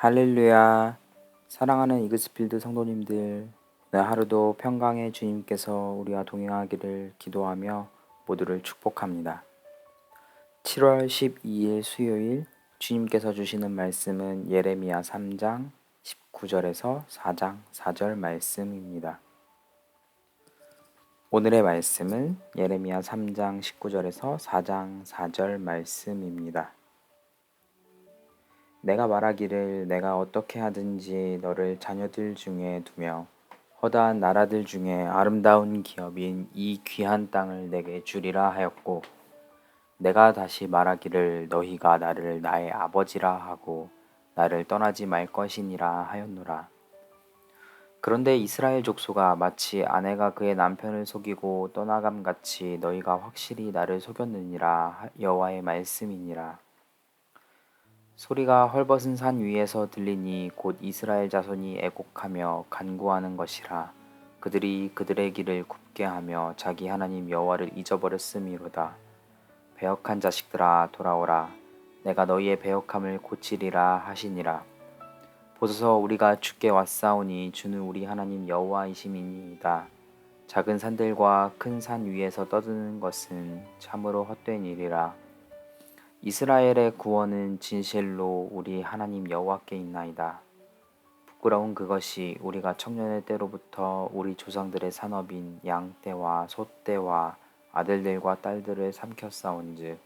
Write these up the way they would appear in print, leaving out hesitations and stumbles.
할렐루야. 사랑하는 이그스필드 성도님들, 오늘 하루도 평강의 주님께서 우리와 동행하기를 기도하며 모두를 축복합니다. 7월 12일 수요일 주님께서 주시는 말씀은 예레미야 3장 19절에서 4장 4절 말씀입니다. 오늘의 말씀은 예레미야 3장 19절에서 4장 4절 말씀입니다. 내가 말하기를 내가 어떻게 하든지 너를 자녀들 중에 두며 허다한 나라들 중에 아름다운 기업인 이 귀한 땅을 내게 주리라 하였고, 내가 다시 말하기를 너희가 나를 나의 아버지라 하고 나를 떠나지 말 것이니라 하였노라. 그런데 이스라엘 족속아, 마치 아내가 그의 남편을 속이고 떠나감 같이 너희가 확실히 나를 속였느니라. 여호와의 말씀이니라. 소리가 헐벗은 산 위에서 들리니 곧 이스라엘 자손이 애곡하며 간구하는 것이라. 그들이 그들의 길을 굽게 하며 자기 하나님 여호와를 잊어버렸음이로다. 배역한 자식들아, 돌아오라. 내가 너희의 배역함을 고치리라 하시니라. 보소서, 우리가 주께 왔사오니 주는 우리 하나님 여호와이심이니이다. 작은 산들과 큰 산 위에서 떠드는 것은 참으로 헛된 일이라. 이스라엘의 구원은 진실로 우리 하나님 여호와께 있나이다. 부끄러운 그것이 우리가 청년의 때로부터 우리 조상들의 산업인 양떼와 소떼와 아들들과 딸들을 삼켰사온즉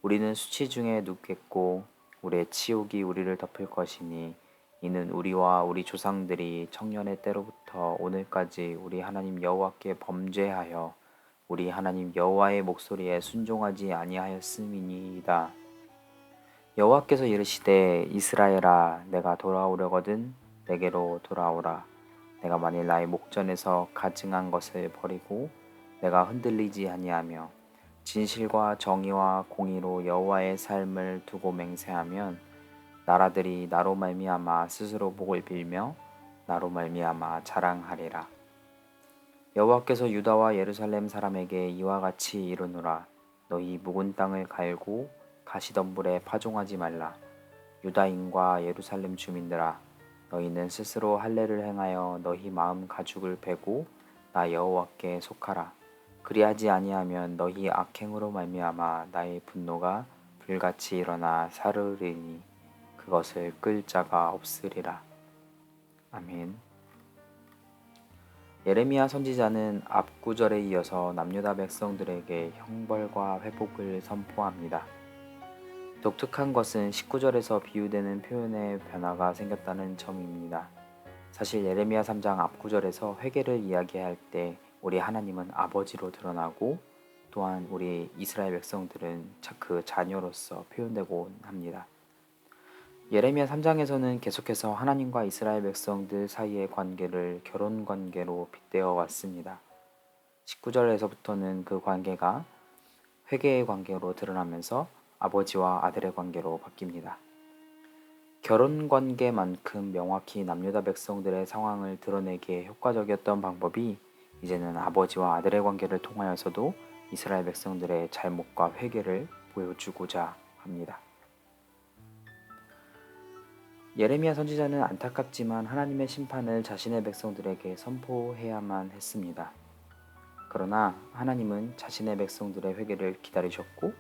우리는 수치 중에 눕겠고 우리의 치욕이 우리를 덮을 것이니, 이는 우리와 우리 조상들이 청년의 때로부터 오늘까지 우리 하나님 여호와께 범죄하여 우리 하나님 여호와의 목소리에 순종하지 아니하였음이니이다. 여호와께서 이르시되, 이스라엘아, 내가 돌아오려거든 내게로 돌아오라. 내가 만일 나의 목전에서 가증한 것을 버리고 내가 흔들리지 아니하며 진실과 정의와 공의로 여호와의 삶을 두고 맹세하면 나라들이 나로 말미암아 스스로 복을 빌며 나로 말미암아 자랑하리라. 여호와께서 유다와 예루살렘 사람에게 이와 같이 이르노라. 너희 묵은 땅을 갈고 가시덤불에 파종하지 말라. 유다인과 예루살렘 주민들아, 너희는 스스로 할례를 행하여 너희 마음 가죽을 베고 나 여호와께 속하라. 그리하지 아니하면 너희 악행으로 말미암아 나의 분노가 불같이 일어나 사르르니 그것을 끌 자가 없으리라. 아멘. 예레미야 선지자는 앞 구절에 이어서 남유다 백성들에게 형벌과 회복을 선포합니다. 독특한 것은 19절에서 비유되는 표현에 변화가 생겼다는 점입니다. 사실 예레미야 3장 앞 구절에서 회개를 이야기할 때 우리 하나님은 아버지로 드러나고, 또한 우리 이스라엘 백성들은 그 자녀로서 표현되곤 합니다. 예레미야 3장에서는 계속해서 하나님과 이스라엘 백성들 사이의 관계를 결혼 관계로 빗대어 왔습니다. 19절에서부터는 그 관계가 회개의 관계로 드러나면서 아버지와 아들의 관계로 바뀝니다. 결혼 관계만큼 명확히 남유다 백성들의 상황을 드러내기에 효과적이었던 방법이 이제는 아버지와 아들의 관계를 통하여서도 이스라엘 백성들의 잘못과 회개를 보여주고자 합니다. 예레미야 선지자는 안타깝지만 하나님의 심판을 자신의 백성들에게 선포해야만 했습니다. 그러나 하나님은 자신의 백성들의 회개를 기다리셨고,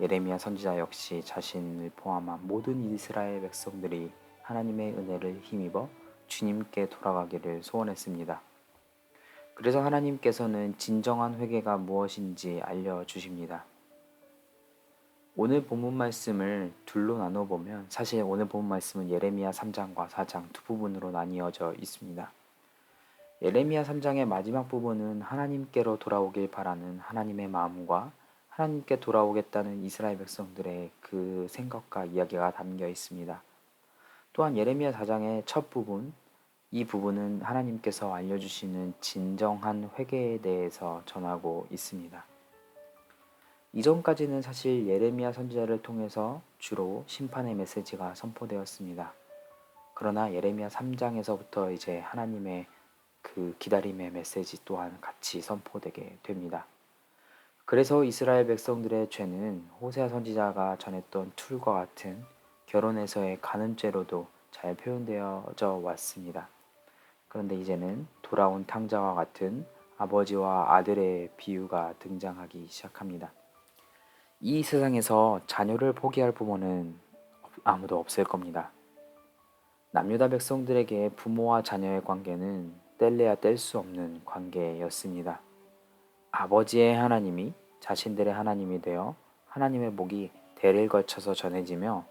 예레미야 선지자 역시 자신을 포함한 모든 이스라엘 백성들이 하나님의 은혜를 힘입어 주님께 돌아가기를 소원했습니다. 그래서 하나님께서는 진정한 회개가 무엇인지 알려주십니다. 오늘 본문 말씀을 둘로 나눠보면 사실 오늘 본문 말씀은 예레미야 3장과 4장 두 부분으로 나뉘어져 있습니다. 예레미야 3장의 마지막 부분은 하나님께로 돌아오길 바라는 하나님의 마음과 하나님께 돌아오겠다는 이스라엘 백성들의 그 생각과 이야기가 담겨 있습니다. 또한 예레미야 4장의 첫 부분, 이 부분은 하나님께서 알려주시는 진정한 회개에 대해서 전하고 있습니다. 이전까지는 사실 예레미야 선지자를 통해서 주로 심판의 메시지가 선포되었습니다. 그러나 예레미야 3장에서부터 이제 하나님의 그 기다림의 메시지 또한 같이 선포되게 됩니다. 그래서 이스라엘 백성들의 죄는 호세아 선지자가 전했던 툴과 같은 결혼에서의 간음죄로도 잘 표현되어져 왔습니다. 그런데 이제는 돌아온 탕자와 같은 아버지와 아들의 비유가 등장하기 시작합니다. 이 세상에서 자녀를 포기할 부모는 아무도 없을 겁니다. 남유다 백성들에게 부모와 자녀의 관계는 뗄래야 뗄 수 없는 관계였습니다. 아버지의 하나님이 자신들의 하나님이 되어 하나님의 복이 대를 거쳐서 전해지며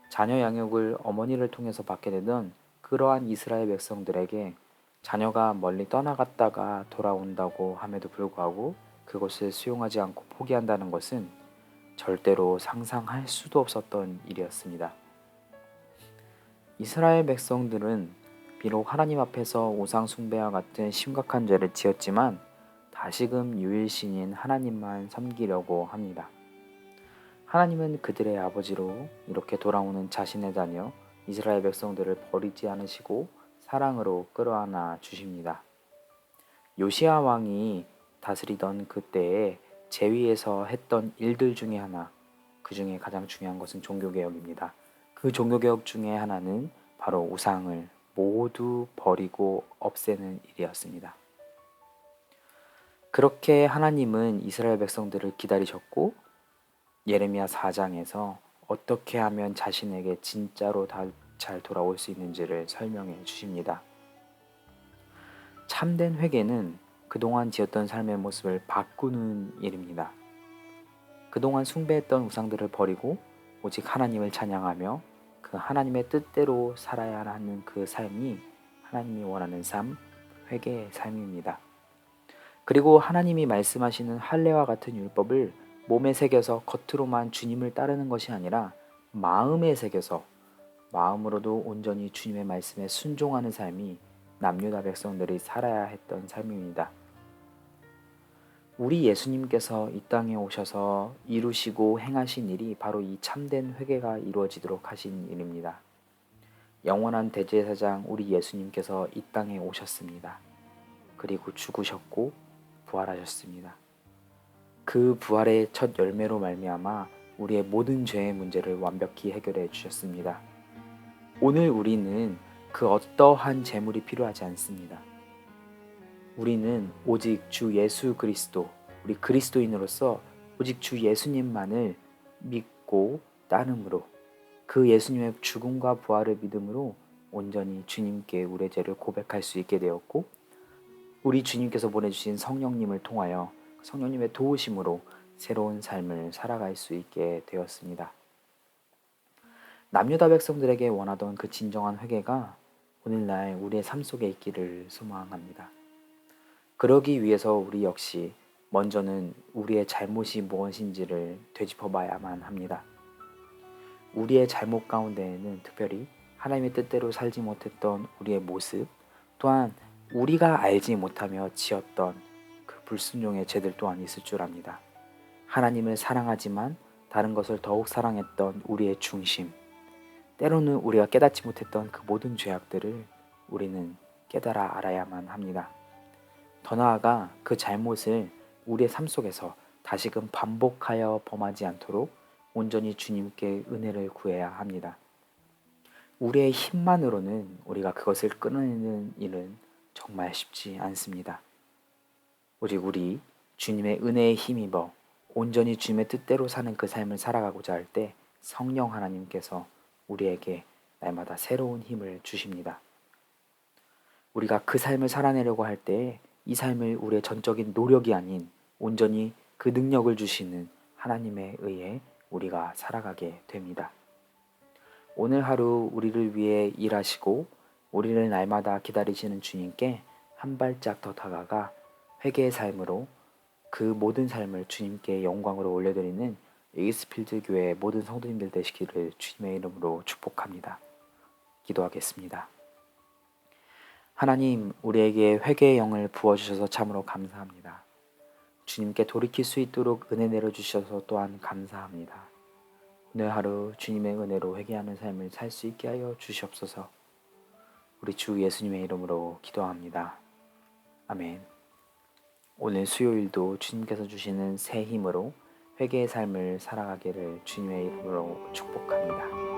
자녀 양육을 어머니를 통해서 받게 되던 그러한 이스라엘 백성들에게 자녀가 멀리 떠나갔다가 돌아온다고 함에도 불구하고 그것을 수용하지 않고 포기한다는 것은 절대로 상상할 수도 없었던 일이었습니다. 이스라엘 백성들은 비록 하나님 앞에서 우상 숭배와 같은 심각한 죄를 지었지만 다시금 유일신인 하나님만 섬기려고 합니다. 하나님은 그들의 아버지로 이렇게 돌아오는 자신의 자녀 이스라엘 백성들을 버리지 않으시고 사랑으로 끌어안아 주십니다. 요시야 왕이 다스리던 그때에 제위에서 했던 일들 중에 하나, 그 중에 가장 중요한 것은 종교개혁입니다. 그 종교개혁 중에 하나는 바로 우상을 모두 버리고 없애는 일이었습니다. 그렇게 하나님은 이스라엘 백성들을 기다리셨고 예레미야 4장에서 어떻게 하면 자신에게 진짜로 잘 돌아올 수 있는지를 설명해 주십니다. 참된 회개는 그동안 지었던 삶의 모습을 바꾸는 일입니다. 그동안 숭배했던 우상들을 버리고 오직 하나님을 찬양하며 그 하나님의 뜻대로 살아야 하는 그 삶이 하나님이 원하는 삶, 회개의 삶입니다. 그리고 하나님이 말씀하시는 할례와 같은 율법을 몸에 새겨서 겉으로만 주님을 따르는 것이 아니라 마음에 새겨서 마음으로도 온전히 주님의 말씀에 순종하는 삶이 남유다 백성들이 살아야 했던 삶입니다. 우리 예수님께서 이 땅에 오셔서 이루시고 행하신 일이 바로 이 참된 회개가 이루어지도록 하신 일입니다. 영원한 대제사장 우리 예수님께서 이 땅에 오셨습니다. 그리고 죽으셨고 부활하셨습니다. 그 부활의 첫 열매로 말미암아 우리의 모든 죄의 문제를 완벽히 해결해 주셨습니다. 오늘 우리는 그 어떠한 재물이 필요하지 않습니다. 우리는 오직 주 예수 그리스도, 우리 그리스도인으로서 오직 주 예수님만을 믿고 따름으로 그 예수님의 죽음과 부활을 믿음으로 온전히 주님께 우리의 죄를 고백할 수 있게 되었고 우리 주님께서 보내주신 성령님을 통하여 성령님의 도우심으로 새로운 삶을 살아갈 수 있게 되었습니다. 남유다 백성들에게 원하던 그 진정한 회개가 오늘날 우리의 삶 속에 있기를 소망합니다. 그러기 위해서 우리 역시 먼저는 우리의 잘못이 무엇인지를 되짚어봐야만 합니다. 우리의 잘못 가운데에는 특별히 하나님의 뜻대로 살지 못했던 우리의 모습, 또한 우리가 알지 못하며 지었던 그 불순종의 죄들 또한 있을 줄 압니다. 하나님을 사랑하지만 다른 것을 더욱 사랑했던 우리의 중심, 때로는 우리가 깨닫지 못했던 그 모든 죄악들을 우리는 깨달아 알아야만 합니다. 더 나아가 그 잘못을 우리의 삶 속에서 다시금 반복하여 범하지 않도록 온전히 주님께 은혜를 구해야 합니다. 우리의 힘만으로는 우리가 그것을 끊어내는 일은 정말 쉽지 않습니다. 오직 우리 주님의 은혜에 힘입어 온전히 주님의 뜻대로 사는 그 삶을 살아가고자 할 때 성령 하나님께서 우리에게 날마다 새로운 힘을 주십니다. 우리가 그 삶을 살아내려고 할 때 이 삶을 우리의 전적인 노력이 아닌 온전히 그 능력을 주시는 하나님에 의해 우리가 살아가게 됩니다. 오늘 하루 우리를 위해 일하시고 우리를 날마다 기다리시는 주님께 한 발짝 더 다가가 회개의 삶으로 그 모든 삶을 주님께 영광으로 올려드리는 에이스필드 교회 모든 성도님들 되시기를 주님의 이름으로 축복합니다. 기도하겠습니다. 하나님, 우리에게 회개의 영을 부어주셔서 참으로 감사합니다. 주님께 돌이킬 수 있도록 은혜 내려주셔서 또한 감사합니다. 오늘 하루 주님의 은혜로 회개하는 삶을 살 수 있게 하여 주시옵소서. 우리 주 예수님의 이름으로 기도합니다. 아멘. 오늘 수요일도 주님께서 주시는 새 힘으로 회개의 삶을 살아가기를 주님의 이름으로 축복합니다.